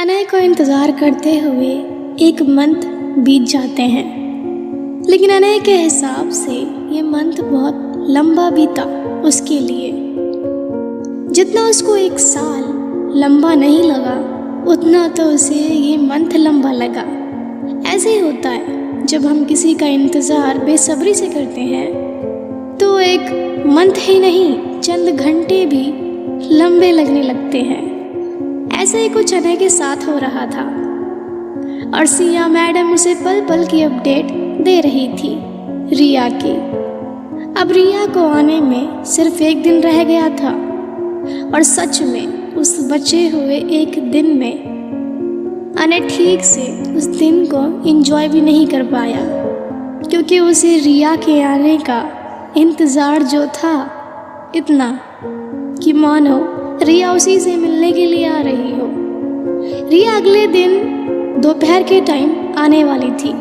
अनय को इंतज़ार करते हुए एक मंथ बीत जाते हैं, लेकिन अनय के हिसाब से ये मंथ बहुत लंबा बीता उसके लिए। जितना उसको एक साल लंबा नहीं लगा, उतना तो उसे ये मंथ लंबा लगा। ऐसे ही होता है, जब हम किसी का इंतज़ार बेसब्री से करते हैं तो एक मंथ ही नहीं, चंद घंटे भी लंबे लगने लगते हैं। ऐसा ही कुछ अनय के साथ हो रहा था और सिया मैडम उसे पल पल की अपडेट दे रही थी रिया की। अब रिया को आने में सिर्फ एक दिन रह गया था और सच में उस बचे हुए एक दिन में अनय ठीक से उस दिन को एंजॉय भी नहीं कर पाया, क्योंकि उसे रिया के आने का इंतज़ार जो था इतना कि मानो रिया उसी से मिलने के लिए आ रही हो। रिया अगले दिन दोपहर के टाइम आने वाली थी,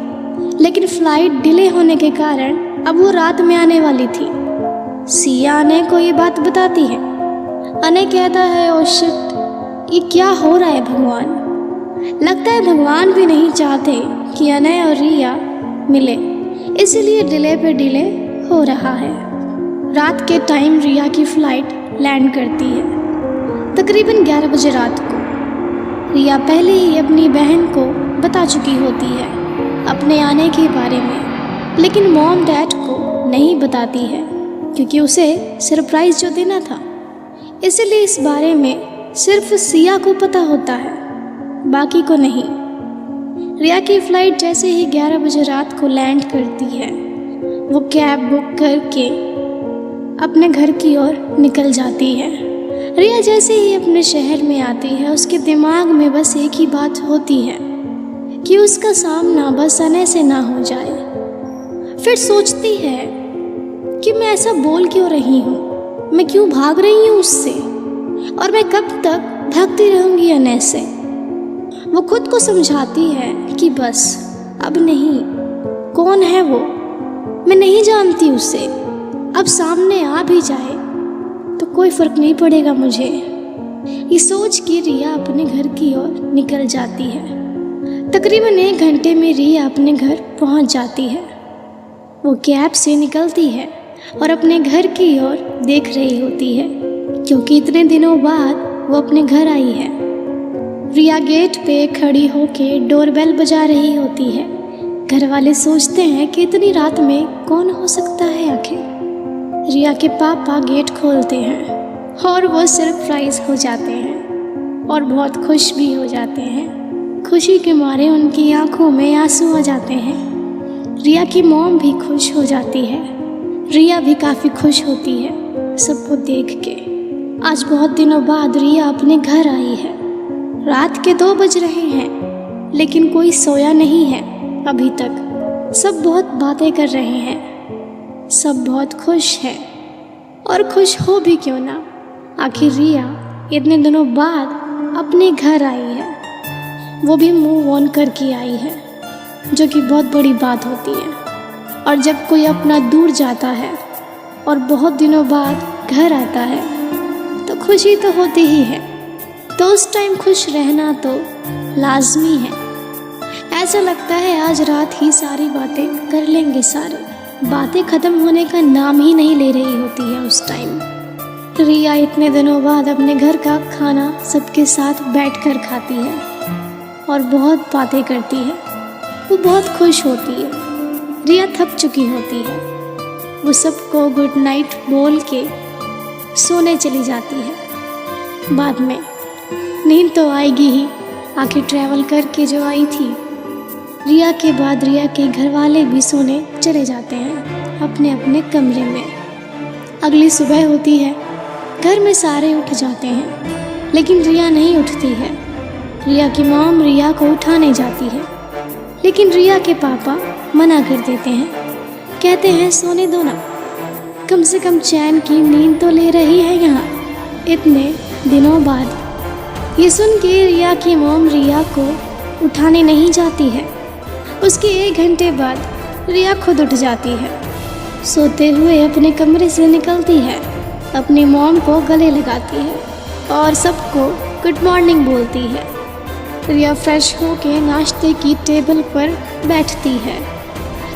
लेकिन फ्लाइट डिले होने के कारण अब वो रात में आने वाली थी। सिया अनय को ये बात बताती है। अनय कहता है, ओ शिट, ये क्या हो रहा है भगवान। लगता है भगवान भी नहीं चाहते कि अनय और रिया मिले, इसीलिए डिले पे डिले हो रहा है। रात के टाइम रिया की फ़्लाइट लैंड करती है, तकरीबन 11 बजे रात को। रिया पहले ही अपनी बहन को बता चुकी होती है अपने आने के बारे में, लेकिन मॉम डैड को नहीं बताती है, क्योंकि उसे सरप्राइज़ जो देना था। इसलिए इस बारे में सिर्फ सिया को पता होता है, बाकी को नहीं। रिया की फ़्लाइट जैसे ही 11 बजे रात को लैंड करती है, वो कैब बुक करके अपने घर की ओर निकल जाती है। रिया जैसे ही अपने शहर में आती है, उसके दिमाग में बस एक ही बात होती है कि उसका सामना बस अनय से ना हो जाए। फिर सोचती है कि मैं ऐसा बोल क्यों रही हूँ, मैं क्यों भाग रही हूँ उससे, और मैं कब तक भागती रहूँगी अनय से। वो खुद को समझाती है कि बस अब नहीं, कौन है वो, मैं नहीं जानती उसे, अब सामने आ भी जाए तो कोई फ़र्क नहीं पड़ेगा मुझे। ये सोच के रिया अपने घर की ओर निकल जाती है। तकरीबन 1 घंटे में रिया अपने घर पहुंच जाती है। वो कैब से निकलती है और अपने घर की ओर देख रही होती है, क्योंकि इतने दिनों बाद वो अपने घर आई है। रिया गेट पे खड़ी होके डोरबेल बजा रही होती है। घर वाले सोचते हैं कि इतनी रात में कौन हो सकता है आखिर। रिया के पापा गेट खोलते हैं और वो सरप्राइज हो जाते हैं और बहुत खुश भी हो जाते हैं। खुशी के मारे उनकी आंखों में आंसू आ जाते हैं। रिया की मॉम भी खुश हो जाती है। रिया भी काफ़ी खुश होती है सबको देख के। आज बहुत दिनों बाद रिया अपने घर आई है। रात के 2 बज रहे हैं, लेकिन कोई सोया नहीं है अभी तक। सब बहुत बातें कर रहे हैं, सब बहुत खुश है, और खुश हो भी क्यों ना, आखिर रिया इतने दिनों बाद अपने घर आई है। वो भी मूव ऑन करके आई है, जो कि बहुत बड़ी बात होती है। और जब कोई अपना दूर जाता है और बहुत दिनों बाद घर आता है तो खुशी तो होती ही है, तो उस टाइम खुश रहना तो लाजमी है। ऐसा लगता है आज रात ही सारी बातें कर लेंगे सारे। बातें ख़त्म होने का नाम ही नहीं ले रही होती है उस टाइम। रिया इतने दिनों बाद अपने घर का खाना सबके साथ बैठकर खाती है और बहुत बातें करती है। वो बहुत खुश होती है। रिया थक चुकी होती है। वो सबको गुड नाइट बोल के सोने चली जाती है। बाद में नींद तो आएगी ही, आखिर ट्रैवल करके जो आई थी। रिया के बाद रिया के घर वाले भी सोने चले जाते हैं अपने अपने कमरे में। अगली सुबह होती है, घर में सारे उठ जाते हैं, लेकिन रिया नहीं उठती है। रिया की मॉम रिया को उठाने जाती है, लेकिन रिया के पापा मना कर देते हैं। कहते हैं सोने दो ना, कम से कम चैन की नींद तो ले रही है यहाँ इतने दिनों बाद। ये सुन के रिया की मॉम रिया को उठाने नहीं जाती है। उसके 1 घंटे बाद रिया खुद उठ जाती है। सोते हुए अपने कमरे से निकलती है, अपनी मॉम को गले लगाती है और सबको गुड मॉर्निंग बोलती है। रिया फ्रेश होके नाश्ते की टेबल पर बैठती है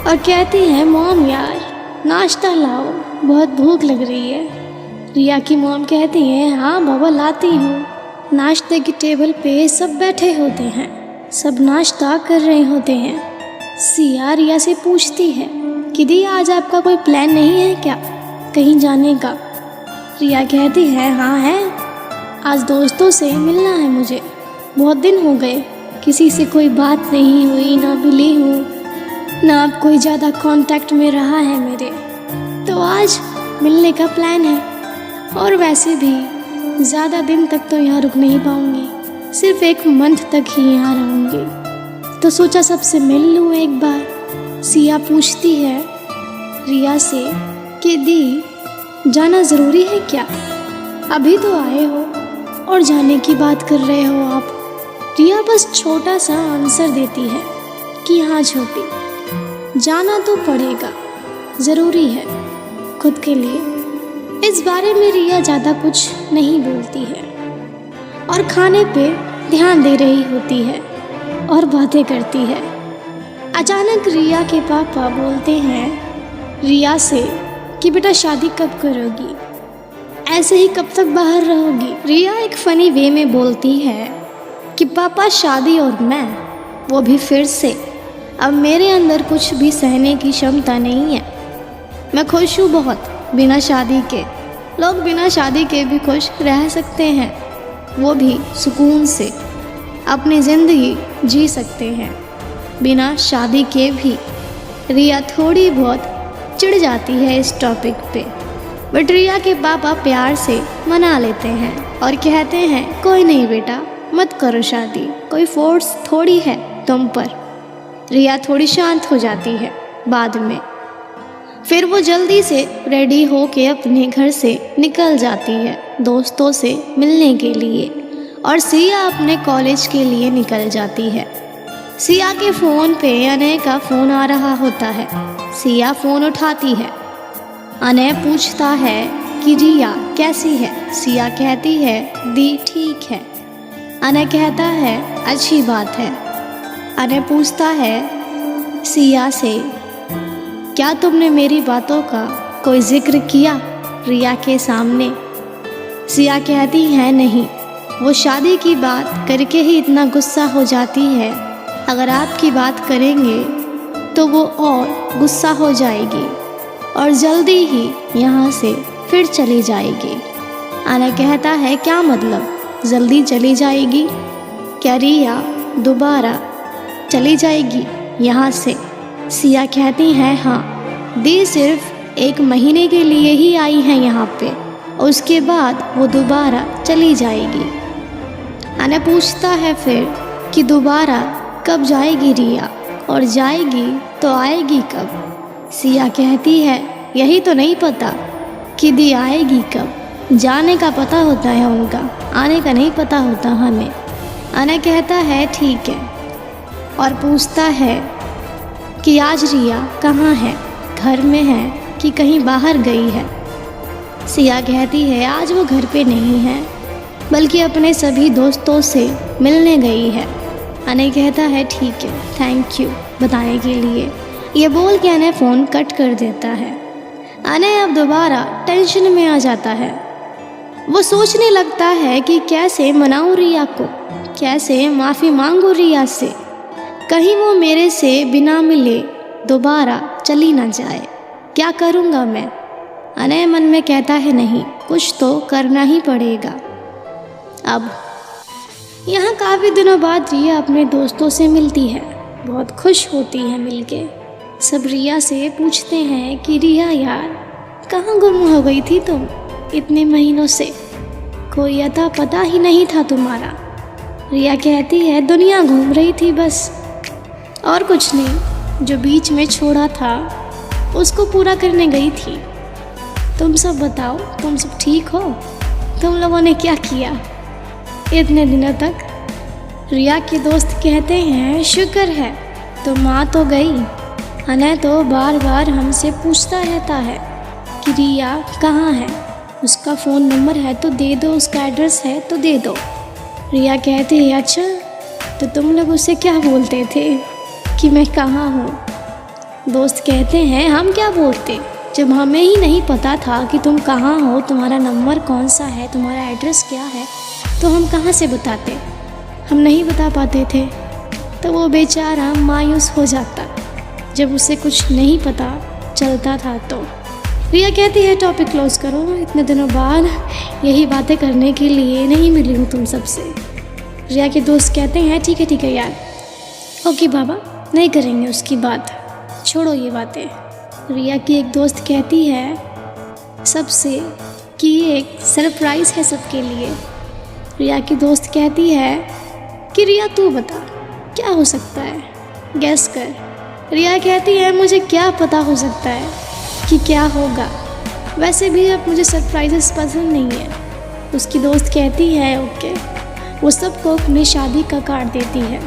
और कहती है, मॉम यार नाश्ता लाओ, बहुत भूख लग रही है। रिया की मॉम कहती है, हाँ बाबा लाती हूँ। नाश्ते की टेबल पे सब बैठे होते हैं, सब नाश्ता कर रहे होते हैं। सिया रिया से पूछती है कि दी आज आपका कोई प्लान नहीं है क्या कहीं जाने का? रिया कहती है, हाँ है, आज दोस्तों से मिलना है मुझे, बहुत दिन हो गए, किसी से कोई बात नहीं हुई, ना मिली हूँ, ना अब कोई ज़्यादा कांटेक्ट में रहा है मेरे, तो आज मिलने का प्लान है। और वैसे भी ज़्यादा दिन तक तो यहाँ रुक नहीं पाऊँगी, सिर्फ 1 मंथ तक ही यहाँ रहूँगी, तो सोचा सबसे मिल लूँ एक बार। सिया पूछती है रिया से कि दी जाना ज़रूरी है क्या? अभी तो आए हो और जाने की बात कर रहे हो आप। रिया बस छोटा सा आंसर देती है कि हाँ छोटी, जाना तो पड़ेगा, ज़रूरी है खुद के लिए। इस बारे में रिया ज़्यादा कुछ नहीं बोलती है और खाने पे ध्यान दे रही होती है और बातें करती है। अचानक रिया के पापा बोलते हैं रिया से कि बेटा शादी कब करोगी, ऐसे ही कब तक बाहर रहोगी? रिया एक फ़नी वे में बोलती है कि पापा शादी और मैं, वो भी फिर से, अब मेरे अंदर कुछ भी सहने की क्षमता नहीं है। मैं खुश हूँ बहुत बिना शादी के। लोग बिना शादी के भी खुश रह सकते हैं, वो भी सुकून से अपनी ज़िंदगी जी सकते हैं बिना शादी के भी। रिया थोड़ी बहुत चिढ़ जाती है इस टॉपिक पे, बट रिया के पापा प्यार से मना लेते हैं और कहते हैं कोई नहीं बेटा, मत करो शादी, कोई फोर्स थोड़ी है तुम पर। रिया थोड़ी शांत हो जाती है बाद में। फिर वो जल्दी से रेडी होके अपने घर से निकल जाती है दोस्तों से मिलने के लिए, और सिया अपने कॉलेज के लिए निकल जाती है। सिया के फ़ोन पे अनय का फ़ोन आ रहा होता है। सिया फ़ोन उठाती है। अनय पूछता है कि रिया कैसी है? सिया कहती है दी ठीक है। अनय कहता है अच्छी बात है। अनय पूछता है सिया से, क्या तुमने मेरी बातों का कोई जिक्र किया रिया के सामने? सिया कहती है नहीं, वो शादी की बात करके ही इतना गुस्सा हो जाती है, अगर आपकी बात करेंगे तो वो और गुस्सा हो जाएगी और जल्दी ही यहाँ से फिर चली जाएगी। अनय कहता है क्या मतलब जल्दी चली जाएगी? क्या रिया दोबारा चली जाएगी यहाँ से? सिया कहती है हाँ, दी सिर्फ 1 महीने के लिए ही आई है यहाँ पे, उसके बाद वो दोबारा चली जाएगी। अनय पूछता है फिर कि दोबारा कब जाएगी रिया, और जाएगी तो आएगी कब? सिया कहती है यही तो नहीं पता कि दी आएगी कब, जाने का पता होता है उनका, आने का नहीं पता होता हमें। अनय कहता है ठीक है, और पूछता है कि आज रिया कहाँ है, घर में है कि कहीं बाहर गई है? सिया कहती है आज वो घर पे नहीं है, बल्कि अपने सभी दोस्तों से मिलने गई है। अनय कहता है ठीक है, थैंक यू बताने के लिए। ये बोल के अनय फ़ोन कट कर देता है। अनय अब दोबारा टेंशन में आ जाता है। वो सोचने लगता है कि कैसे मनाऊं रिया को, कैसे माफ़ी मांगूं रिया से, कहीं वो मेरे से बिना मिले दोबारा चली ना जाए, क्या करूँगा मैं? अनय मन में कहता है नहीं, कुछ तो करना ही पड़ेगा। अब यहाँ काफ़ी दिनों बाद रिया अपने दोस्तों से मिलती है, बहुत खुश होती है मिलके। सब रिया से पूछते हैं कि रिया यार कहाँ गुम हो गई थी तुम इतने महीनों से, कोई अता पता ही नहीं था तुम्हारा। रिया कहती है दुनिया घूम रही थी बस, और कुछ नहीं, जो बीच में छोड़ा था उसको पूरा करने गई थी। तुम सब बताओ, तुम सब ठीक हो? तुम लोगों ने क्या किया इतने दिनों तक? रिया के दोस्त कहते हैं शुक्र है तुम आ तो गई। अनय तो बार बार हमसे पूछता रहता है कि रिया कहाँ है, उसका फ़ोन नंबर है तो दे दो, उसका एड्रेस है तो दे दो। रिया कहती है अच्छा तो तुम लोग उससे क्या बोलते थे कि मैं कहाँ हूँ? दोस्त कहते हैं हम क्या बोलते, जब हमें ही नहीं पता था कि तुम कहाँ हो, तुम्हारा नंबर कौन सा है, तुम्हारा एड्रेस क्या है, तो हम कहाँ से बताते? हम नहीं बता पाते थे। तो वो बेचारा मायूस हो जाता जब उसे कुछ नहीं पता चलता था। तो रिया कहती है टॉपिक क्लोज करो, इतने दिनों बाद यही बातें करने के लिए नहीं मिली हूँ तुम सबसे। रिया के दोस्त कहते हैं ठीक है यार, ओके बाबा, नहीं करेंगे उसकी बात, छोड़ो ये बातें। रिया की एक दोस्त कहती है सबसे कि ये एक सरप्राइज़ है सबके लिए। रिया की दोस्त कहती है कि रिया तू बता क्या हो सकता है, गैस कर। रिया कहती है मुझे क्या पता हो सकता है कि क्या होगा, वैसे भी अब मुझे सरप्राइजेस पसंद नहीं है। उसकी दोस्त कहती है ओके। वो सबको अपनी शादी का कार्ड देती है,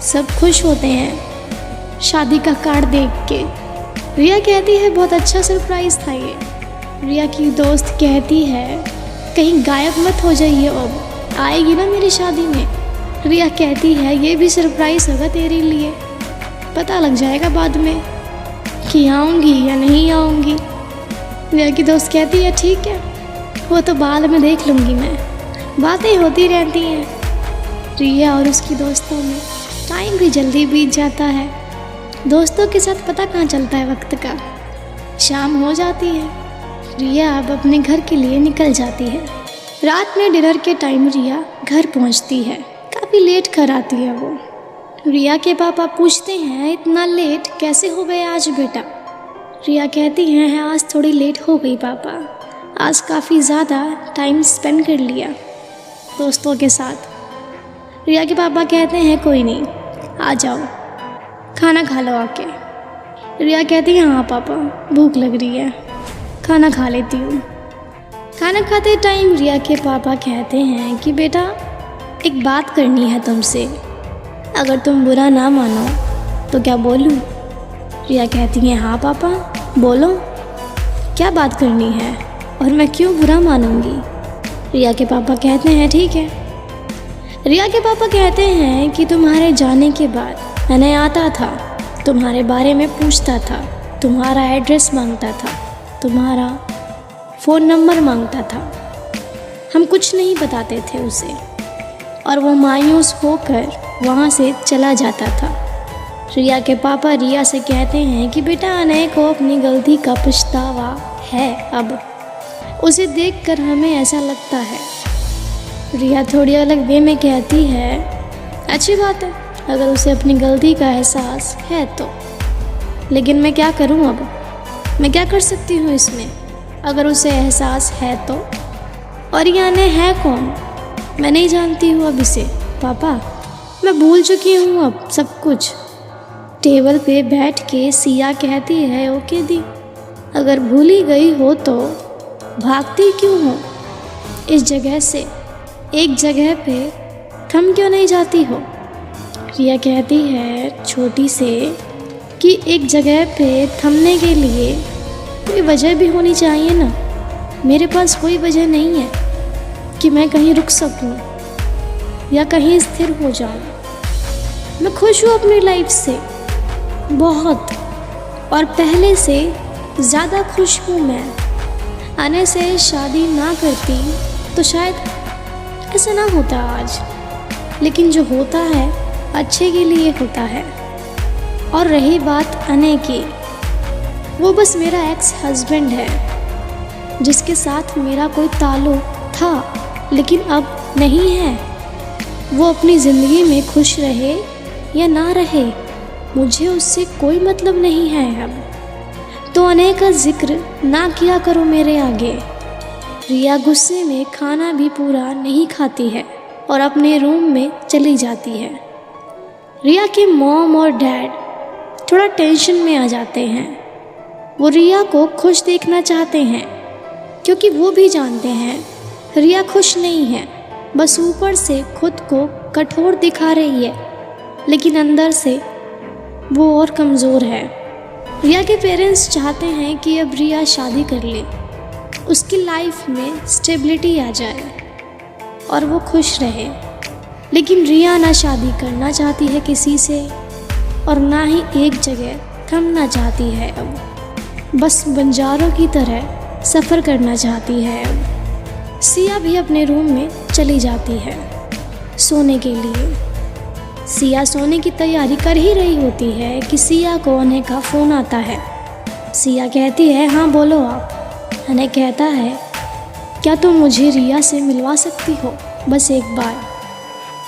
सब खुश होते हैं शादी का कार्ड देख के। रिया कहती है बहुत अच्छा सरप्राइज़ था ये। रिया की दोस्त कहती है कहीं गायब मत हो जाइए, अब आएगी ना मेरी शादी में। रिया कहती है ये भी सरप्राइज़ होगा तेरे लिए, पता लग जाएगा बाद में कि आऊँगी या नहीं आऊँगी। रिया की दोस्त कहती है ठीक है, वो तो बाद में देख लूँगी मैं, बातें होती रहती हैं। रिया और उसकी दोस्तों में टाइम भी जल्दी बीत जाता है। दोस्तों के साथ पता कहाँ चलता है वक्त का। शाम हो जाती है, रिया अब अपने घर के लिए निकल जाती है। रात में डिनर के टाइम रिया घर पहुँचती है, काफ़ी लेट घर आती है वो। रिया के पापा पूछते हैं इतना लेट कैसे हो गए आज बेटा? रिया कहती हैं आज थोड़ी लेट हो गई पापा, आज काफ़ी ज़्यादा टाइम स्पेंड कर लिया दोस्तों के साथ। रिया के पापा कहते हैं कोई नहीं, आ जाओ खाना खा लो आके। रिया कहती है हाँ पापा, भूख लग रही है, खाना खा लेती हूँ। खाना खाते टाइम रिया के पापा कहते हैं कि बेटा एक बात करनी है तुमसे, अगर तुम बुरा ना मानो तो क्या बोलूँ? रिया कहती है हाँ पापा बोलो, क्या बात करनी है और मैं क्यों बुरा मानूंगी? रिया के पापा कहते हैं ठीक है। रिया के पापा कहते हैं कि तुम्हारे जाने के बाद मैंने आता था, तुम्हारे बारे में पूछता था, तुम्हारा एड्रेस मांगता था, तुम्हारा फ़ोन नंबर मांगता था, हम कुछ नहीं बताते थे उसे और वो मायूस होकर वहाँ से चला जाता था। रिया के पापा रिया से कहते हैं कि बेटा अनय को अपनी गलती का पछतावा है, अब उसे देखकर हमें ऐसा लगता है। रिया थोड़ी अलग वे में कहती है अच्छी बात है अगर उसे अपनी गलती का एहसास है तो, लेकिन मैं क्या करूं अब, मैं क्या कर सकती हूं इसमें अगर उसे एहसास है तो। और ये अनय है कौन, मैं नहीं जानती हूँ अब इसे पापा, मैं भूल चुकी हूँ अब सब कुछ। टेबल पे बैठ के सिया कहती है ओके दी, अगर भूल ही गई हो तो भागती क्यों हो इस जगह से, एक जगह पे थम क्यों नहीं जाती हो? रिया कहती है छोटी से कि एक जगह पे थमने के लिए कोई वजह भी होनी चाहिए ना, मेरे पास कोई वजह नहीं है कि मैं कहीं रुक सकूं या कहीं स्थिर हो जाऊं। मैं खुश हूँ अपनी लाइफ से बहुत, और पहले से ज़्यादा खुश हूँ मैं। अनय से शादी ना करती तो शायद ऐसा ना होता आज, लेकिन जो होता है अच्छे के लिए होता है। और रही बात अनय की, वो बस मेरा एक्स हस्बैंड है जिसके साथ मेरा कोई ताल्लुक था लेकिन अब नहीं है। वो अपनी ज़िंदगी में खुश रहे या ना रहे मुझे उससे कोई मतलब नहीं है अब, तो अनय का जिक्र ना किया करो मेरे आगे। रिया गुस्से में खाना भी पूरा नहीं खाती है और अपने रूम में चली जाती है। रिया के मॉम और डैड थोड़ा टेंशन में आ जाते हैं, वो रिया को खुश देखना चाहते हैं क्योंकि वो भी जानते हैं रिया खुश नहीं है, बस ऊपर से खुद को कठोर दिखा रही है लेकिन अंदर से वो और कमज़ोर है। रिया के पेरेंट्स चाहते हैं कि अब रिया शादी कर ले, उसकी लाइफ में स्टेबिलिटी आ जाए और वो खुश रहे। लेकिन रिया ना शादी करना चाहती है किसी से और ना ही एक जगह थमना चाहती है। अब बस बंजारों की तरह सफ़र करना चाहती है। अब सिया भी अपने रूम में चली जाती है सोने के लिए। सिया सोने की तैयारी कर ही रही होती है कि सिया को अनय का फ़ोन आता है। सिया कहती है, हाँ बोलो आप। अनय कहता है, क्या तुम मुझे रिया से मिलवा सकती हो बस एक बार।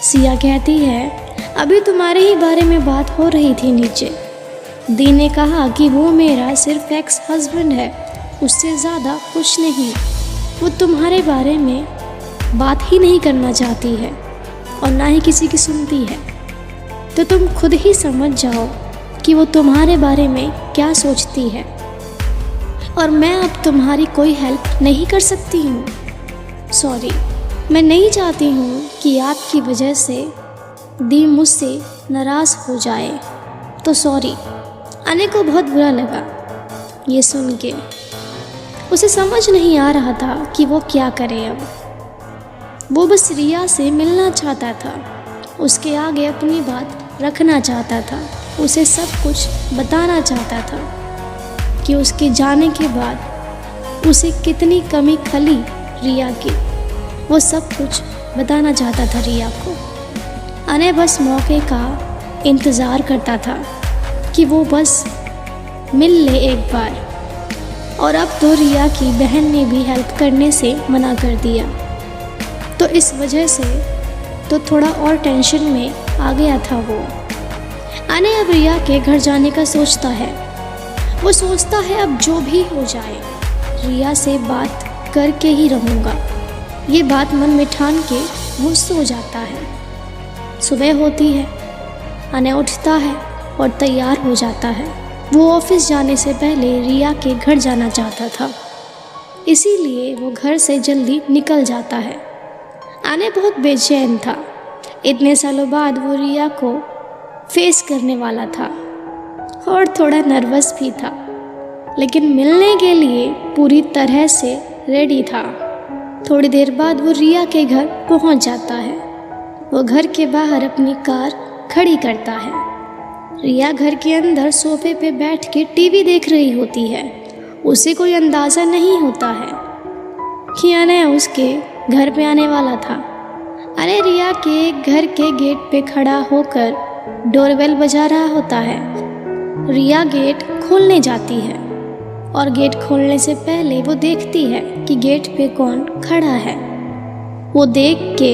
सिया कहती है, अभी तुम्हारे ही बारे में बात हो रही थी नीचे। दी ने कहा कि वो मेरा सिर्फ एक्स हस्बैंड है, उससे ज़्यादा कुछ नहीं। वो तुम्हारे बारे में बात ही नहीं करना चाहती है और ना ही किसी की सुनती है। तो तुम खुद ही समझ जाओ कि वो तुम्हारे बारे में क्या सोचती है और मैं अब तुम्हारी कोई हेल्प नहीं कर सकती हूँ। सॉरी, मैं नहीं चाहती हूँ कि आपकी वजह से दी मुझसे नाराज़ हो जाए। तो सॉरी। अनय को बहुत बुरा लगा ये सुन के। उसे समझ नहीं आ रहा था कि वो क्या करे अब। वो बस रिया से मिलना चाहता था, उसके आगे अपनी बात रखना चाहता था, उसे सब कुछ बताना चाहता था कि उसके जाने के बाद उसे कितनी कमी खली रिया की। वो सब कुछ बताना चाहता था रिया को। अनय बस मौके का इंतज़ार करता था कि वो बस मिल ले एक बार। और अब तो रिया की बहन ने भी हेल्प करने से मना कर दिया, तो इस वजह से तो थोड़ा और टेंशन में आ गया था वो। अनय अब रिया के घर जाने का सोचता है। वो सोचता है अब जो भी हो जाए रिया से बात करके ही रहूँगा। ये बात मन में ठान के वो सो जाता है। सुबह होती है, अनय उठता है और तैयार हो जाता है। वो ऑफिस जाने से पहले रिया के घर जाना चाहता था, इसीलिए वो घर से जल्दी निकल जाता है। अनय बहुत बेचैन था। इतने सालों बाद वो रिया को फेस करने वाला था और थोड़ा नर्वस भी था, लेकिन मिलने के लिए पूरी तरह से रेडी था। थोड़ी देर बाद वो रिया के घर पहुंच जाता है। वो घर के बाहर अपनी कार खड़ी करता है। रिया घर के अंदर सोफे पे बैठ के टीवी देख रही होती है। उसे कोई अंदाज़ा नहीं होता है कि अनय उसके घर पे आने वाला था। अनय रिया के घर के गेट पे खड़ा होकर डोरबेल बजा रहा होता है। रिया गेट खोलने जाती है और गेट खोलने से पहले वो देखती है कि गेट पे कौन खड़ा है। वो देख के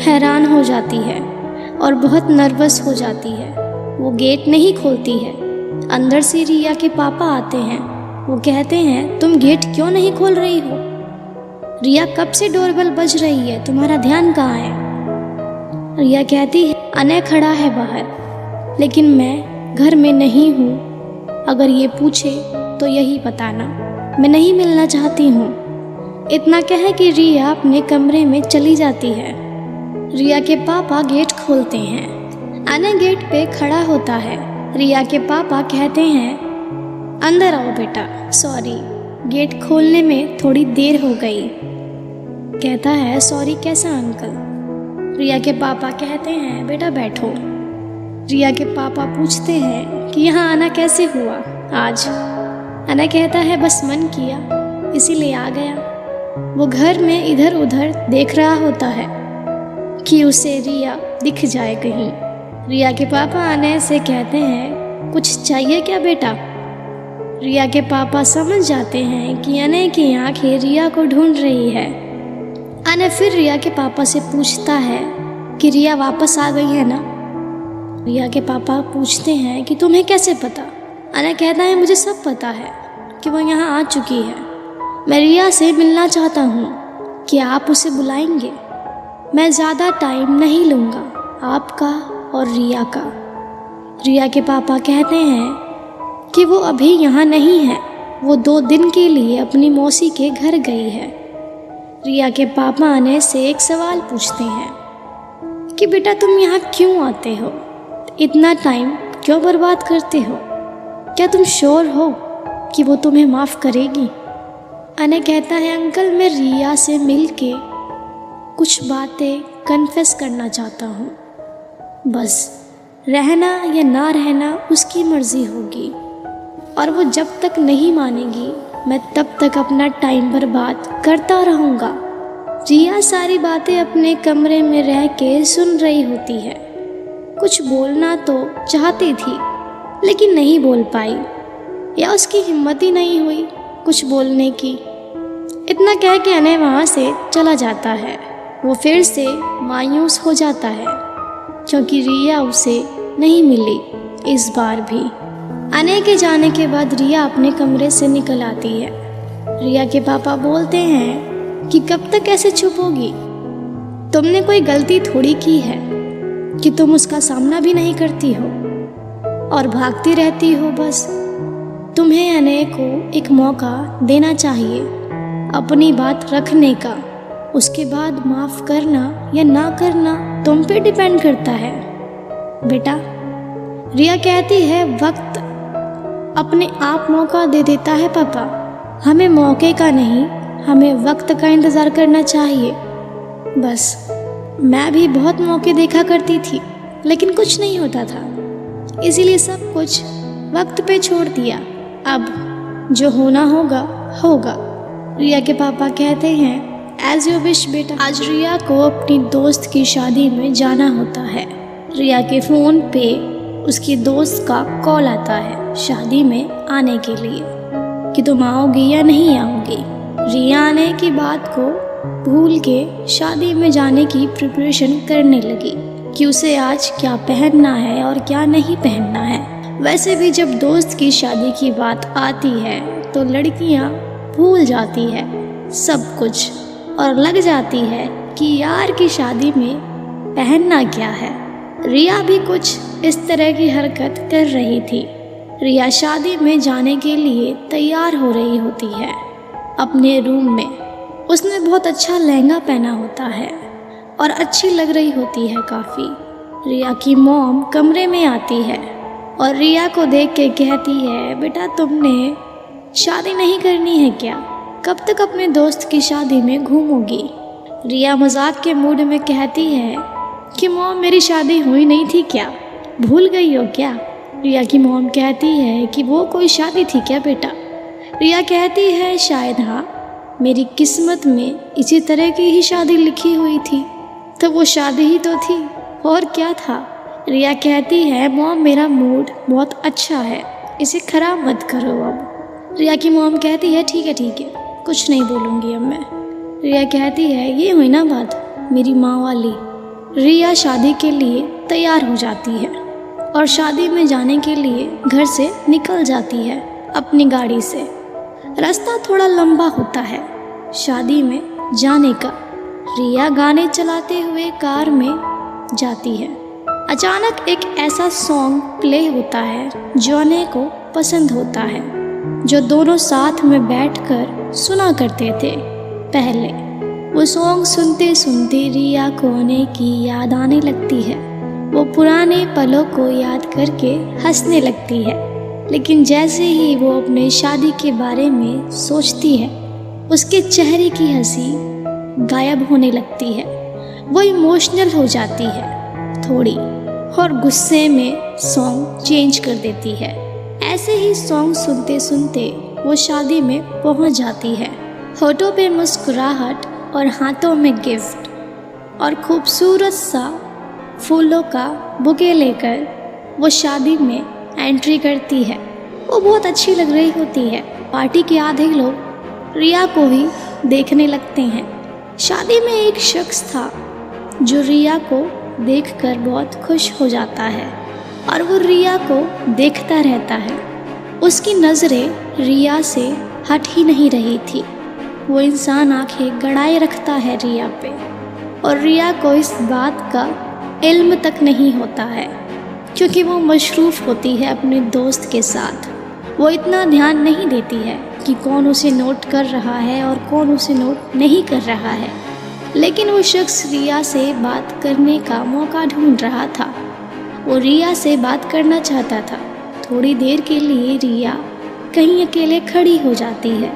हैरान हो जाती है और बहुत नर्वस हो जाती है। वो गेट नहीं खोलती है। अंदर से रिया के पापा आते हैं। वो कहते हैं, तुम गेट क्यों नहीं खोल रही हो? रिया, कब से डोरबेल बज रही है, तुम्हारा ध्यान कहाँ है? रिया कहती है, अनय खड़ा है बाहर, लेकिन मैं घर में नहीं हूँ। अगर ये पूछे तो यही बताना, मैं नहीं मिलना चाहती हूँ। इतना कह के रिया अपने कमरे में चली जाती है। रिया के पापा गेट खोलते हैं। अनय गेट पे खड़ा होता है। रिया के पापा कहते हैं, अंदर आओ बेटा, सॉरी गेट खोलने में थोड़ी देर हो गई। कहता है, सॉरी कैसा अंकल? रिया के पापा कहते हैं, बेटा बैठो। रिया के पापा पूछते हैं कि यहाँ आना कैसे हुआ आज? अनय कहता है, बस मन किया इसीलिए आ गया। वो घर में इधर उधर देख रहा होता है कि उसे रिया दिख जाए कहीं। रिया के पापा अनय से कहते हैं, कुछ चाहिए क्या बेटा? रिया के पापा समझ जाते हैं कि अनय की आंखें रिया को ढूंढ रही है। अनय फिर रिया के पापा से पूछता है कि रिया वापस आ गई है ना? रिया के पापा पूछते हैं कि तुम्हें कैसे पता? अनय कहता है, मुझे सब पता है कि वो यहाँ आ चुकी है। मैं रिया से मिलना चाहता हूँ कि आप उसे बुलाएंगे? मैं ज़्यादा टाइम नहीं लूँगा आपका और रिया का। रिया के पापा कहते हैं कि वो अभी यहाँ नहीं है, वो 2 दिन के लिए अपनी मौसी के घर गई है। रिया के पापा अनय से एक सवाल पूछते हैं कि बेटा तुम यहाँ क्यों आते हो? इतना टाइम क्यों बर्बाद करते हो? क्या तुम श्योर हो कि वो तुम्हें माफ़ करेगी? अनय कहता है, अंकल मैं रिया से मिल के कुछ बातें कन्फेस करना चाहता हूँ। बस रहना या ना रहना उसकी मर्जी होगी, और वो जब तक नहीं मानेगी मैं तब तक अपना टाइम बर्बाद करता रहूँगा। रिया सारी बातें अपने कमरे में रह के सुन रही होती है। कुछ बोलना तो चाहती थी लेकिन नहीं बोल पाई, या उसकी हिम्मत ही नहीं हुई कुछ बोलने की। इतना कह के अनय वहाँ से चला जाता है। वो फिर से मायूस हो जाता है क्योंकि रिया उसे नहीं मिली इस बार भी। अनय के जाने के बाद रिया अपने कमरे से निकल आती है। रिया के पापा बोलते हैं कि कब तक ऐसे चुप होगी, तुमने कोई गलती थोड़ी की है कि तुम उसका सामना भी नहीं करती हो और भागती रहती हो। बस तुम्हें अनय को एक मौका देना चाहिए अपनी बात रखने का। उसके बाद माफ़ करना या ना करना तुम पे डिपेंड करता है बेटा। रिया कहती है वक्त अपने आप मौका दे देता है पापा, हमें मौके का नहीं हमें वक्त का इंतज़ार करना चाहिए। बस मैं भी बहुत मौके देखा करती थी लेकिन कुछ नहीं होता था, इसीलिए सब कुछ वक्त पे छोड़ दिया। अब जो होना होगा होगा। रिया के पापा कहते हैं एज यू विश बेटा। आज रिया को अपनी दोस्त की शादी में जाना होता है। रिया के फ़ोन पे उसकी दोस्त का कॉल आता है शादी में आने के लिए कि तुम आओगी या नहीं आओगी। रिया आने की बात को भूल के शादी में जाने की प्रिपरेशन करने लगी कि उसे आज क्या पहनना है और क्या नहीं पहनना है। वैसे भी जब दोस्त की शादी की बात आती है तो लड़कियां भूल जाती है सब कुछ और लग जाती है कि यार की शादी में पहनना क्या है। रिया भी कुछ इस तरह की हरकत कर रही थी। रिया शादी में जाने के लिए तैयार हो रही होती है अपने रूम में। उसने बहुत अच्छा लहंगा पहना होता है और अच्छी लग रही होती है काफ़ी। रिया की मॉम कमरे में आती है और रिया को देख के कहती है बेटा तुमने शादी नहीं करनी है क्या, कब तक अपने दोस्त की शादी में घूमोगी। रिया मजाक के मूड में कहती है कि मॉम मेरी शादी हुई नहीं थी क्या, भूल गई हो क्या। रिया की मॉम कहती है कि वो कोई शादी थी क्या बेटा। रिया कहती है शायद हाँ, मेरी किस्मत में इसी तरह की ही शादी लिखी हुई थी, तो वो शादी ही तो थी और क्या था। रिया कहती है मॉम मेरा मूड बहुत अच्छा है, इसे खराब मत करो अब। रिया की मॉम कहती है ठीक है कुछ नहीं बोलूँगी अब मैं। रिया कहती है ये हुई ना बात मेरी माँ वाली। रिया शादी के लिए तैयार हो जाती है और शादी में जाने के लिए घर से निकल जाती है अपनी गाड़ी से। रास्ता थोड़ा लंबा होता है शादी में जाने का। रिया गाने चलाते हुए कार में जाती है। अचानक एक ऐसा सॉन्ग प्ले होता है जो अनय को पसंद होता है, जो दोनों साथ में बैठकर सुना करते थे पहले। वो सॉन्ग सुनते सुनते रिया को अनय की याद आने लगती है। वो पुराने पलों को याद करके हंसने लगती है, लेकिन जैसे ही वो अपने शादी के बारे में सोचती है उसके चेहरे की हंसी गायब होने लगती है। वो इमोशनल हो जाती है थोड़ी और गुस्से में सॉन्ग चेंज कर देती है। ऐसे ही सॉन्ग सुनते सुनते वो शादी में पहुंच जाती है। होठों पे मुस्कुराहट और हाथों में गिफ्ट और खूबसूरत सा फूलों का बुके लेकर वो शादी में एंट्री करती है। वो बहुत अच्छी लग रही होती है। पार्टी के आधे लोग रिया को ही देखने लगते हैं। शादी में एक शख्स था जो रिया को देखकर बहुत खुश हो जाता है और वो रिया को देखता रहता है। उसकी नज़रें रिया से हट ही नहीं रही थी। वो इंसान आंखें गड़ाए रखता है रिया पे और रिया को इस बात का इल्म तक नहीं होता है क्योंकि वो मशरूफ़ होती है अपने दोस्त के साथ। वो इतना ध्यान नहीं देती है कि कौन उसे नोट कर रहा है और कौन उसे नोट नहीं कर रहा है। लेकिन वो शख्स रिया से बात करने का मौका ढूंढ रहा था। वो रिया से बात करना चाहता था। थोड़ी देर के लिए रिया कहीं अकेले खड़ी हो जाती है।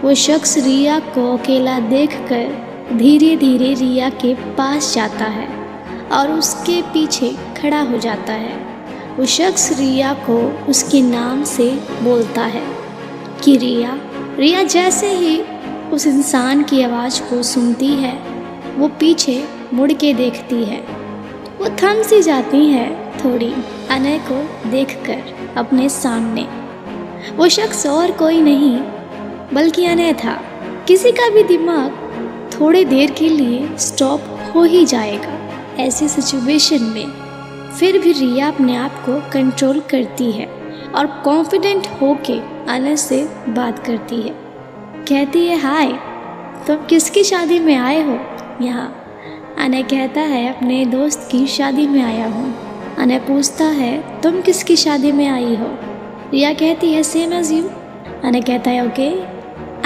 वो शख्स रिया को अकेला देखकर धीरे धीरे रिया के पास जाता है और उसके पीछे खड़ा हो जाता है। वो शख्स रिया को उसके नाम से बोलता है कि रिया। रिया जैसे ही उस इंसान की आवाज़ को सुनती है वो पीछे मुड़ के देखती है। वो थम सी जाती है थोड़ी अनय को देखकर अपने सामने। वो शख्स और कोई नहीं बल्कि अनय था। किसी का भी दिमाग थोड़ी देर के लिए स्टॉप हो ही जाएगा ऐसी सिचुएशन में। फिर भी रिया अपने आप को कंट्रोल करती है और कॉन्फिडेंट होके अनय से बात करती है। कहती है, हाय, तुम किसकी शादी में आए हो यहाँ? अनय कहता है, अपने दोस्त की शादी में आया हूँ। अनय पूछता है, तुम किसकी शादी में आई हो? रिया कहती है, सेम एज यू। अनय कहता है, ओके।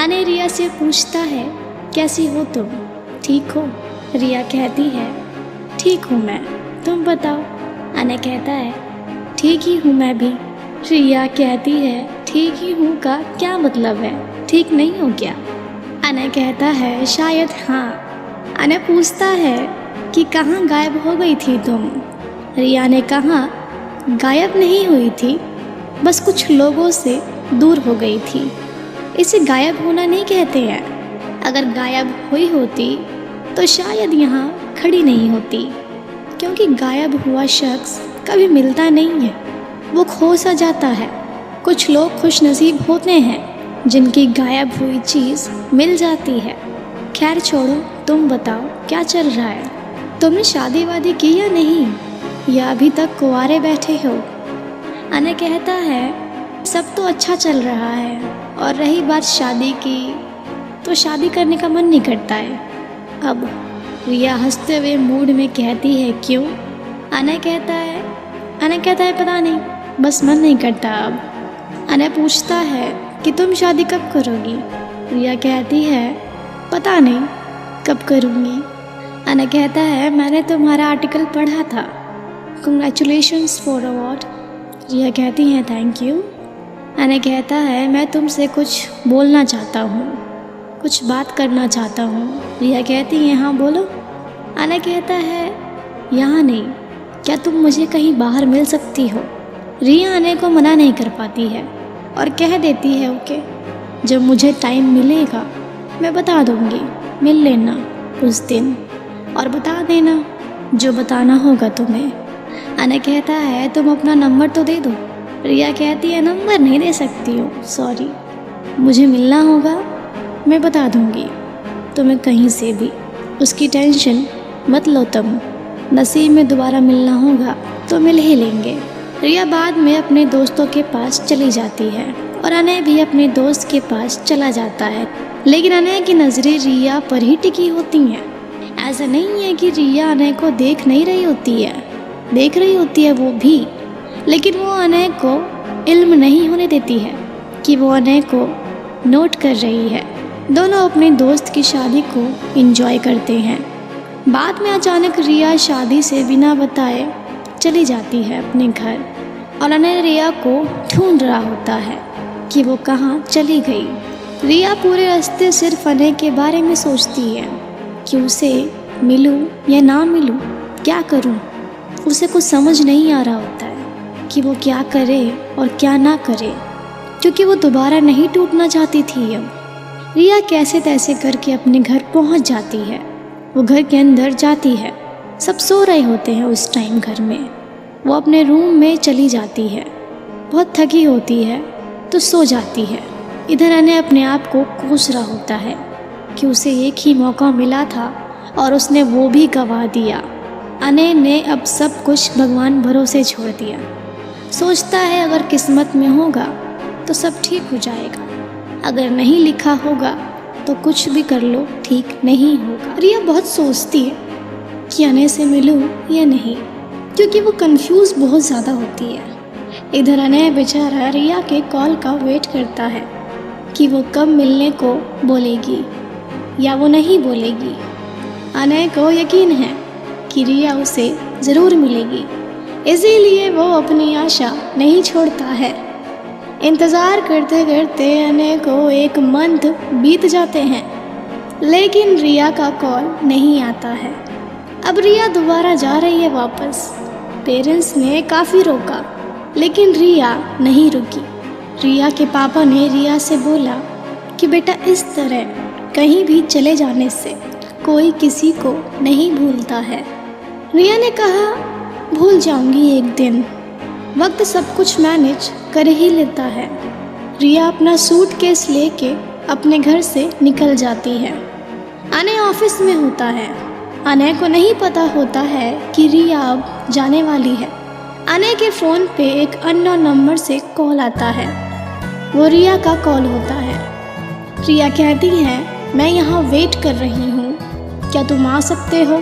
अनय रिया से पूछता है, कैसी हो तुम, ठीक हो? रिया कहती है, ठीक हूँ मैं, तुम बताओ। अनय कहता है, ठीक ही हूँ मैं भी। रिया कहती है, ठीक ही हूँ का क्या मतलब है, ठीक नहीं हो क्या? अनय कहता है, शायद हाँ। अनय पूछता है कि कहाँ गायब हो गई थी तुम? रिया ने कहा, गायब नहीं हुई थी, बस कुछ लोगों से दूर हो गई थी। इसे गायब होना नहीं कहते हैं। अगर गायब हुई होती तो शायद यहाँ खड़ी नहीं होती, क्योंकि गायब हुआ शख्स कभी मिलता नहीं है, वो खो सा जाता है। कुछ लोग खुशनसीब होते हैं जिनकी गायब हुई चीज़ मिल जाती है। खैर छोड़ो, तुम बताओ क्या चल रहा है? तुमने शादी वादी की या नहीं, या अभी तक कुंवारे बैठे हो? अनय कहता है, सब तो अच्छा चल रहा है, और रही बात शादी की तो शादी करने का मन नहीं करता है अब। रिया हंसते हुए मूड में कहती है, क्यों? अनय कहता है पता नहीं, बस मन नहीं करता अब। अनय पूछता है कि तुम शादी कब करोगी? रिया कहती है, पता नहीं कब करूँगी। अनय कहता है, मैंने तुम्हारा आर्टिकल पढ़ा था, कंग्रेचुलेशंस फॉर अवार्ड। रिया कहती है, थैंक यू। अनय कहता है, मैं तुमसे कुछ बोलना चाहता हूँ, कुछ बात करना चाहता हूँ। रिया कहती है, हाँ बोलो। अनय कहता है, यहाँ नहीं, क्या तुम मुझे कहीं बाहर मिल सकती हो? रिया अनय को मना नहीं कर पाती है और कह देती है, ओके, जब मुझे टाइम मिलेगा मैं बता दूँगी, मिल लेना उस दिन और बता देना जो बताना होगा तुम्हें। अनय कहता है, तुम अपना नंबर तो दे दो। रिया कहती है, नंबर नहीं दे सकती हूँ, सॉरी, मुझे मिलना होगा, मैं बता दूँगी तुम्हें कहीं से भी, उसकी टेंशन मत लो तुम। नसीब में दोबारा मिलना होगा तो मिल ही लेंगे। रिया बाद में अपने दोस्तों के पास चली जाती है और अनय भी अपने दोस्त के पास चला जाता है, लेकिन अनय की नज़रें रिया पर ही टिकी होती हैं। ऐसा नहीं है कि रिया अनय को देख नहीं रही होती है, देख रही होती है वो भी, लेकिन वो अनय को इल्म नहीं होने देती है कि वो अनय को नोट कर रही है। दोनों अपने दोस्त की शादी को एंजॉय करते हैं। बाद में अचानक रिया शादी से बिना बताए चली जाती है अपने घर और अनय रिया को ढूंढ रहा होता है कि वो कहाँ चली गई। रिया पूरे रास्ते सिर्फ अनय के बारे में सोचती है कि उसे मिलूं या ना मिलूं, क्या करूं। उसे कुछ समझ नहीं आ रहा होता है कि वो क्या करे और क्या ना करे, क्योंकि वो दोबारा नहीं टूटना चाहती थी। अब रिया कैसे तैसे करके अपने घर पहुंच जाती है। वो घर के अंदर जाती है, सब सो रहे होते हैं उस टाइम घर में। वो अपने रूम में चली जाती है, बहुत थकी होती है तो सो जाती है। इधर अनय अपने आप को कोस रहा होता है कि उसे एक ही मौका मिला था और उसने वो भी गंवा दिया। अनय ने अब सब कुछ भगवान भरोसे छोड़ दिया। सोचता है अगर किस्मत में होगा तो सब ठीक हो जाएगा, अगर नहीं लिखा होगा तो कुछ भी कर लो ठीक नहीं होगा। रिया बहुत सोचती है कि अनय से मिलूं या नहीं, क्योंकि वो कंफ्यूज बहुत ज़्यादा होती है। इधर अनय बेचारा रिया के कॉल का वेट करता है कि वो कब मिलने को बोलेगी या वो नहीं बोलेगी। अनय को यकीन है कि रिया उसे ज़रूर मिलेगी, इसीलिए वो अपनी आशा नहीं छोड़ता है। इंतज़ार करते करते अनय को 1 मंथ बीत जाते हैं, लेकिन रिया का कॉल नहीं आता है। अब रिया दोबारा जा रही है वापस पेरेंट्स ने काफ़ी रोका, लेकिन रिया नहीं रुकी। रिया के पापा ने रिया से बोला कि बेटा, इस तरह कहीं भी चले जाने से कोई किसी को नहीं भूलता है। रिया ने कहा, भूल जाऊंगी एक दिन, वक्त सब कुछ मैनेज कर ही लेता है। रिया अपना सूटकेस लेके अपने घर से निकल जाती है। अनय ऑफिस में होता है। अनय को नहीं पता होता है कि रिया अब जाने वाली है। अनय के फ़ोन पे एक अननोन नंबर से कॉल आता है। वो रिया का कॉल होता है। रिया कहती है, मैं यहाँ वेट कर रही हूँ, क्या तुम आ सकते हो?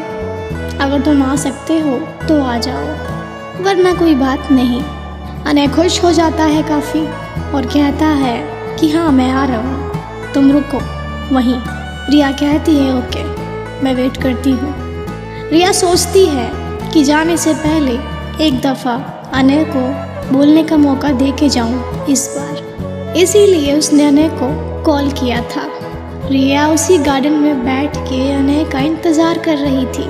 अगर तुम आ सकते हो तो आ जाओ, वरना कोई बात नहीं। अनय खुश हो जाता है काफ़ी और कहता है कि हाँ, मैं आ रहा हूँ, तुम रुको वहीं। रिया कहती है, ओके, मैं वेट करती हूँ। रिया सोचती है कि जाने से पहले एक दफ़ा अनय को बोलने का मौका दे के जाऊँ इस बार, इसीलिए उसने अनय को कॉल किया था। रिया उसी गार्डन में बैठ के अनय का इंतज़ार कर रही थी,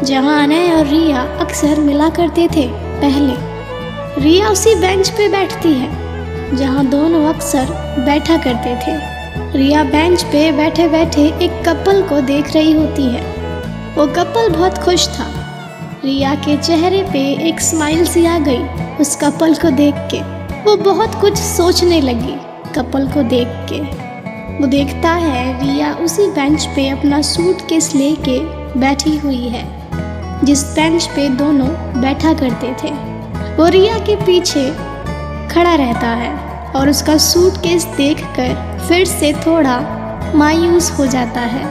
जहाँ अनय और रिया अक्सर मिला करते थे पहले। रिया उसी बेंच पे बैठती है जहाँ दोनों अक्सर बैठा करते थे। रिया बेंच पे बैठे बैठे एक कपल को देख रही होती है। वो कपल बहुत खुश था। रिया के चेहरे पे एक स्माइल सी आ गई उस कपल को देख के। वो बहुत कुछ सोचने लगी कपल को देख के। वो देखता है रिया उसी बेंच पे अपना सूटकेस लेके बैठी हुई है जिस बेंच पे दोनों बैठा करते थे। वो रिया के पीछे खड़ा रहता है और उसका सूटकेस देखकर फिर से थोड़ा मायूस हो जाता है।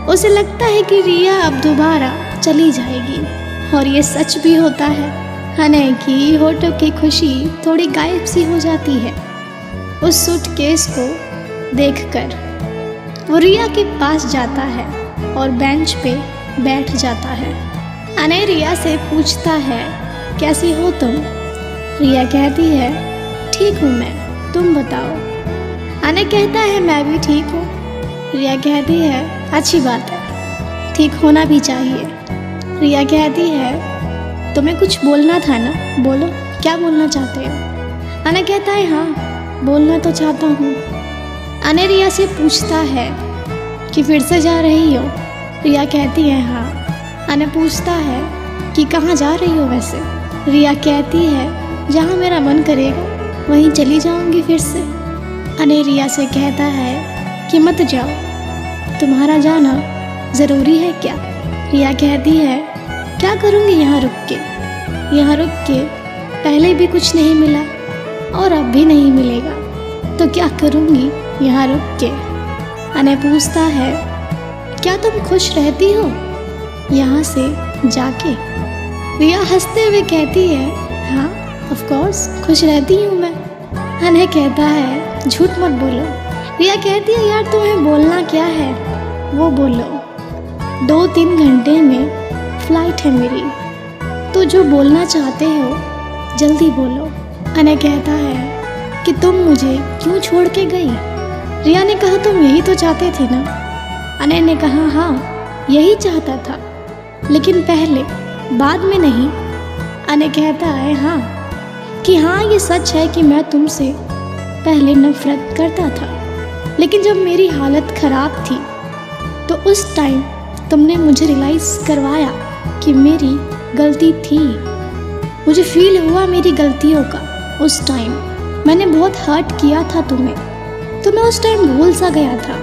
उसे लगता है कि रिया अब दोबारा चली जाएगी, और ये सच भी होता है। अनय की होठों की खुशी थोड़ी गायब सी हो जाती है उस सूटकेस को देखकर। वो रिया के पास जाता है और बेंच पे बैठ जाता है। अनय रिया से पूछता है, कैसी हो तुम? रिया कहती है, ठीक हूँ मैं, तुम बताओ। अनय कहता है, मैं भी ठीक हूँ। रिया कहती है, अच्छी बात है, ठीक होना भी चाहिए। रिया कहती है, तुम्हें कुछ बोलना था ना, बोलो, क्या बोलना चाहते हो? अनय कहता है, हाँ, बोलना तो चाहता हूँ। अनय रिया से पूछता है कि फिर से जा रही हो? रिया कहती है, हाँ। अनय पूछता है कि कहाँ जा रही हो वैसे? रिया कहती है, जहाँ मेरा मन करेगा वहीं चली जाऊंगी फिर से। अनय रिया से कहता है कि मत जाओ, तुम्हारा जाना ज़रूरी है क्या? रिया कहती है, क्या करूँगी यहाँ रुक के? यहाँ रुक के पहले भी कुछ नहीं मिला और अब भी नहीं मिलेगा, तो क्या करूँगी यहाँ रुक के? अनय पूछता है, क्या तुम खुश रहती हो यहाँ से जाके? रिया हंसते हुए कहती है, हाँ, ऑफ कोर्स खुश रहती हूँ मैं। अनय कहता है, झूठ मत बोलो। रिया कहती है, यार तुम्हें बोलना क्या है वो बोलो, 2-3 घंटे में फ़्लाइट है मेरी, तो जो बोलना चाहते हो जल्दी बोलो। अनय कहता है कि तुम मुझे क्यों छोड़ के गई? रिया ने कहा, तुम यही तो चाहते थे ना? अनय ने कहा, हाँ, यही चाहता था, लेकिन पहले, बाद में नहीं। अनय कहता है, हाँ, कि हाँ, ये सच है कि मैं तुमसे पहले नफरत करता था, लेकिन जब मेरी हालत ख़राब थी तो उस टाइम तुमने मुझे रियलाइज़ करवाया कि मेरी गलती थी। मुझे फील हुआ मेरी गलतियों का। उस टाइम मैंने बहुत हर्ट किया था तुम्हें, तो मैं उस टाइम भूल सा गया था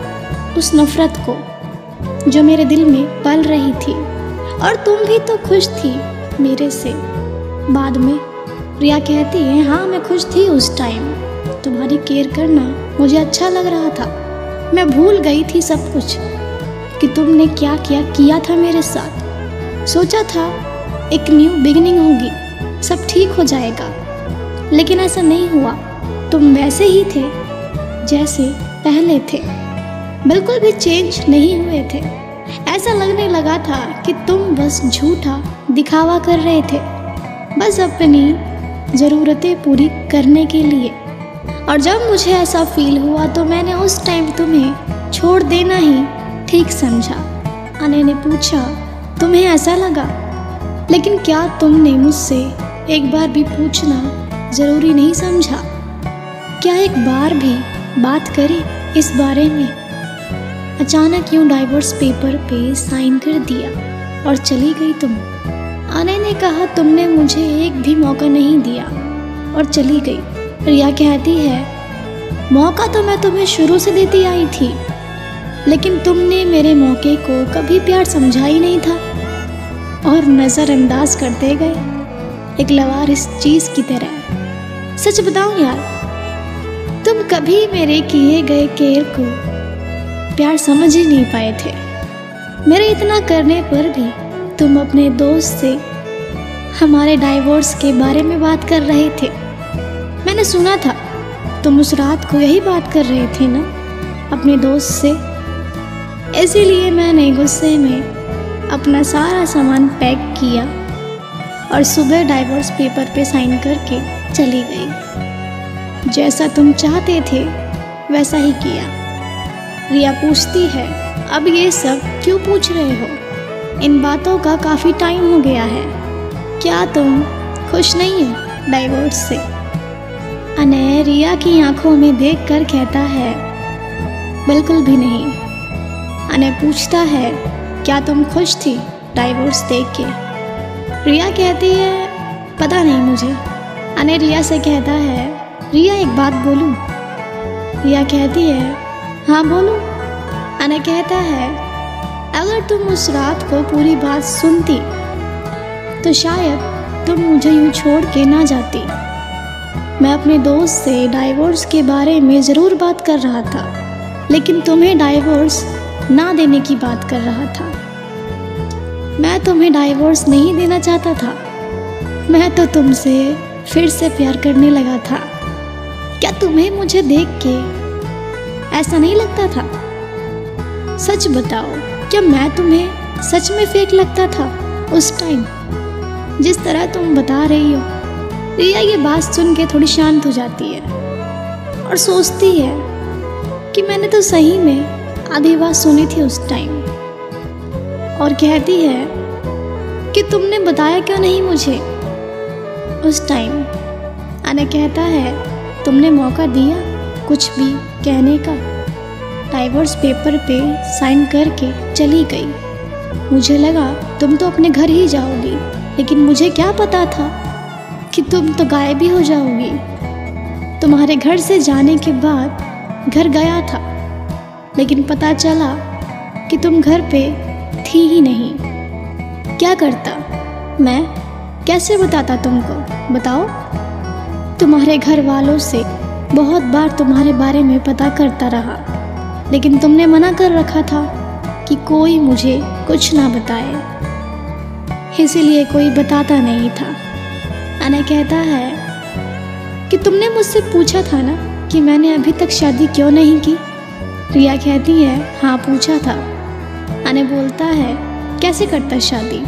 उस नफ़रत को जो मेरे दिल में पल रही थी, और तुम भी तो खुश थी मेरे से बाद में। रिया कहती है, हाँ, मैं खुश थी उस टाइम, तुम्हारी केयर करना मुझे अच्छा लग रहा था। मैं भूल गई थी सब कुछ कि तुमने क्या क्या किया था मेरे साथ। सोचा था एक न्यू बिगिनिंग होगी, सब ठीक हो जाएगा, लेकिन ऐसा नहीं हुआ। तुम वैसे ही थे जैसे पहले थे, बिल्कुल भी चेंज नहीं हुए थे। ऐसा लगने लगा था कि तुम बस झूठा दिखावा कर रहे थे, बस अपनी ज़रूरतें पूरी करने के लिए। और जब मुझे ऐसा फील हुआ तो मैंने उस टाइम तुम्हें छोड़ देना ही ठीक समझा। अनय ने पूछा, तुम्हें ऐसा लगा, लेकिन क्या तुमने मुझसे एक बार भी पूछना ज़रूरी नहीं समझा? क्या एक बार भी बात करी इस बारे में? अचानक यूँ डाइवोर्स पेपर पे साइन कर दिया और चली गई तुम। आने ने कहा तुमने मुझे एक भी मौका नहीं दिया और चली गई। रिया कहती है मौका तो मैं तुम्हें शुरू से देती आई थी, लेकिन तुमने मेरे मौके को कभी प्यार समझा ही नहीं था और नज़रअंदाज करते गए, एक लवारिस चीज़ की तरह। सच बताऊं यार, तुम कभी मेरे किए गए केयर को प्यार समझ ही नहीं पाए थे। मेरे इतना करने पर भी तुम अपने दोस्त से हमारे डाइवोर्स के बारे में बात कर रहे थे। मैंने सुना था तुम उस रात को यही बात कर रहे थे ना अपने दोस्त से। इसीलिए मैंने गुस्से में अपना सारा सामान पैक किया और सुबह डाइवोर्स पेपर पे साइन करके चली गई। जैसा तुम चाहते थे वैसा ही किया। रिया पूछती है अब ये सब क्यों पूछ रहे हो? इन बातों का काफ़ी टाइम हो गया है। क्या तुम खुश नहीं हो डाइवोर्स से? अनय रिया की आंखों में देखकर कहता है बिल्कुल भी नहीं। अनय पूछता है क्या तुम खुश थी डाइवोर्स देख के? रिया कहती है पता नहीं मुझे। अनय रिया से कहता है रिया एक बात बोलूं? रिया कहती है हाँ बोलो। अनय कहता है अगर तुम उस रात को पूरी बात सुनती तो शायद तुम मुझे यूँ छोड़ के ना जाती। मैं अपने दोस्त से डाइवोर्स के बारे में ज़रूर बात कर रहा था, लेकिन तुम्हें डाइवोर्स ना देने की बात कर रहा था। मैं तुम्हें डाइवोर्स नहीं देना चाहता था। मैं तो तुमसे फिर से प्यार करने लगा था। क्या तुम्हें मुझे देख के ऐसा नहीं लगता था? सच बताओ, क्या मैं तुम्हें सच में फेक लगता था उस टाइम जिस तरह तुम बता रही हो? रिया ये बात सुन के थोड़ी शांत हो जाती है और सोचती है कि मैंने तो सही में आधी बात सुनी थी उस टाइम, और कहती है कि तुमने बताया क्यों नहीं मुझे उस टाइम? अनय कहता है तुमने मौका दिया कुछ भी कहने का। डाइवोर्स पेपर पे साइन करके चली गई। मुझे लगा तुम तो अपने घर ही जाओगी, लेकिन मुझे क्या पता था कि तुम तो गायब ही हो जाओगी। तुम्हारे घर से जाने के बाद घर गया था, लेकिन पता चला कि तुम घर पे थी ही नहीं। क्या करता मैं? कैसे बताता तुमको? बताओ। तुम्हारे घर वालों से बहुत बार तुम्हारे बारे में पता करता रहा, लेकिन तुमने मना कर रखा था कि कोई मुझे कुछ ना बताए, इसीलिए कोई बताता नहीं था। अनय कहता है कि तुमने मुझसे पूछा था ना कि मैंने अभी तक शादी क्यों नहीं की? रिया कहती है हाँ पूछा था। अनय बोलता है कैसे करता शादी?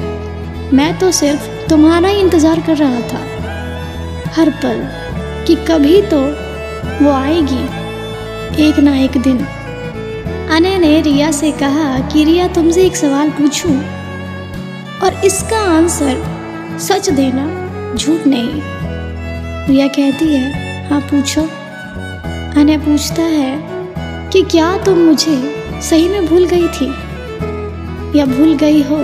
मैं तो सिर्फ तुम्हारा ही इंतज़ार कर रहा था हर पल कि कभी तो वो आएगी एक ना एक दिन। अनय ने रिया से कहा कि रिया तुमसे एक सवाल पूछूं और इसका आंसर सच देना, झूठ नहीं। रिया कहती है हाँ पूछो। अनय पूछता है कि क्या तुम मुझे सही में भूल गई थी या भूल गई हो?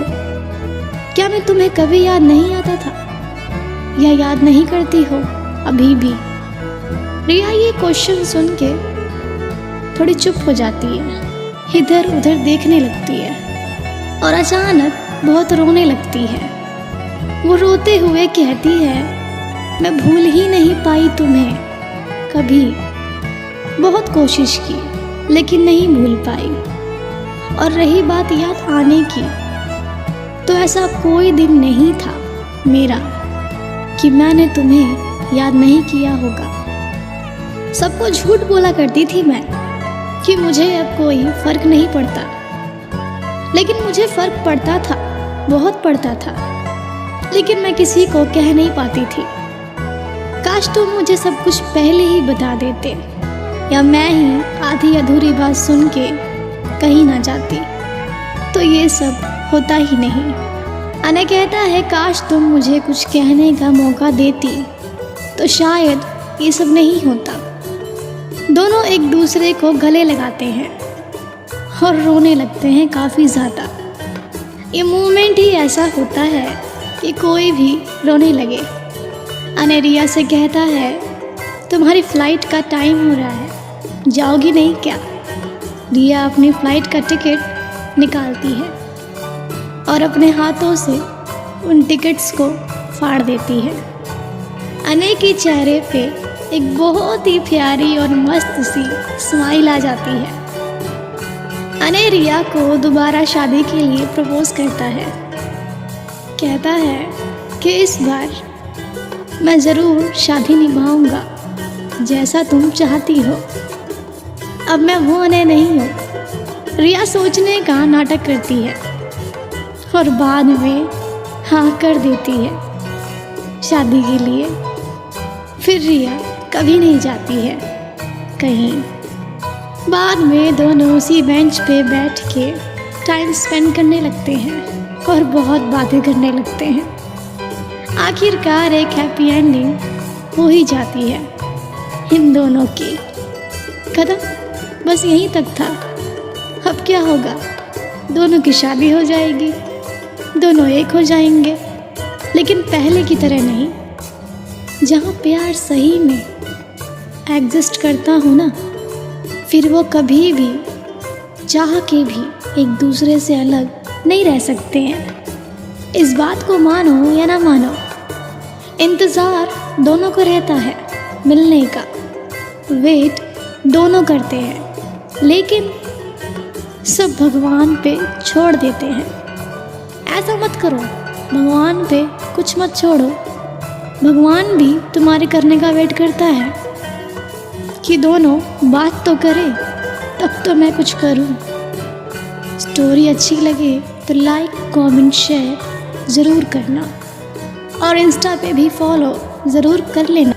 क्या मैं तुम्हें कभी याद नहीं आता था या याद नहीं करती हो अभी भी? रिया ये क्वेश्चन सुन के थोड़ी चुप हो जाती है, इधर उधर देखने लगती है और अचानक बहुत रोने लगती है। वो रोते हुए कहती है मैं भूल ही नहीं पाई तुम्हें कभी। बहुत कोशिश की लेकिन नहीं भूल पाई। और रही बात याद आने की, तो ऐसा कोई दिन नहीं था मेरा कि मैंने तुम्हें याद नहीं किया होगा। सबको झूठ बोला करती थी मैं कि मुझे अब कोई फ़र्क नहीं पड़ता, लेकिन मुझे फ़र्क पड़ता था, बहुत पड़ता था, लेकिन मैं किसी को कह नहीं पाती थी। काश तुम मुझे सब कुछ पहले ही बता देते, या मैं ही आधी अधूरी बात सुन के कहीं ना जाती, तो ये सब होता ही नहीं। अनय कहता है काश तुम मुझे कुछ कहने का मौका देती तो शायद ये सब नहीं होता। दोनों एक दूसरे को गले लगाते हैं और रोने लगते हैं काफ़ी ज़्यादा। ये मूवमेंट ही ऐसा होता है कि कोई भी रोने लगे। अनय रिया से कहता है तुम्हारी फ़्लाइट का टाइम हो रहा है, जाओगी नहीं क्या? रिया अपनी फ़्लाइट का टिकट निकालती है और अपने हाथों से उन टिकट्स को फाड़ देती है। अनय के चेहरे पे एक बहुत ही प्यारी और मस्त सी स्माइल आ जाती है। अनय रिया को दोबारा शादी के लिए प्रपोज करता है। कहता है कि इस बार मैं ज़रूर शादी निभाऊंगा जैसा तुम चाहती हो। अब मैं वो अनय नहीं हूँ। रिया सोचने का नाटक करती है और बाद में हाँ कर देती है शादी के लिए। फिर रिया कभी नहीं जाती है कहीं। बाद में दोनों उसी बेंच पे बैठ के टाइम स्पेंड करने लगते हैं और बहुत बातें करने लगते हैं। आखिरकार एक हैप्पी एंडिंग हो ही जाती है इन दोनों की। खत्म, बस यहीं तक था। अब क्या होगा? दोनों की शादी हो जाएगी, दोनों एक हो जाएंगे, लेकिन पहले की तरह नहीं। जहाँ प्यार सही में एग्जिस्ट करता हो ना, फिर वो कभी भी चाह के भी एक दूसरे से अलग नहीं रह सकते हैं। इस बात को मानो या ना मानो, इंतज़ार दोनों को रहता है मिलने का, वेट दोनों करते हैं, लेकिन सब भगवान पे छोड़ देते हैं। ऐसा मत करो, भगवान पे कुछ मत छोड़ो। भगवान भी तुम्हारे करने का वेट करता है कि दोनों बात तो करें, तब तो मैं कुछ करूं। स्टोरी अच्छी लगे तो लाइक, कमेंट, शेयर ज़रूर करना और इंस्टा पे भी फॉलो ज़रूर कर लेना।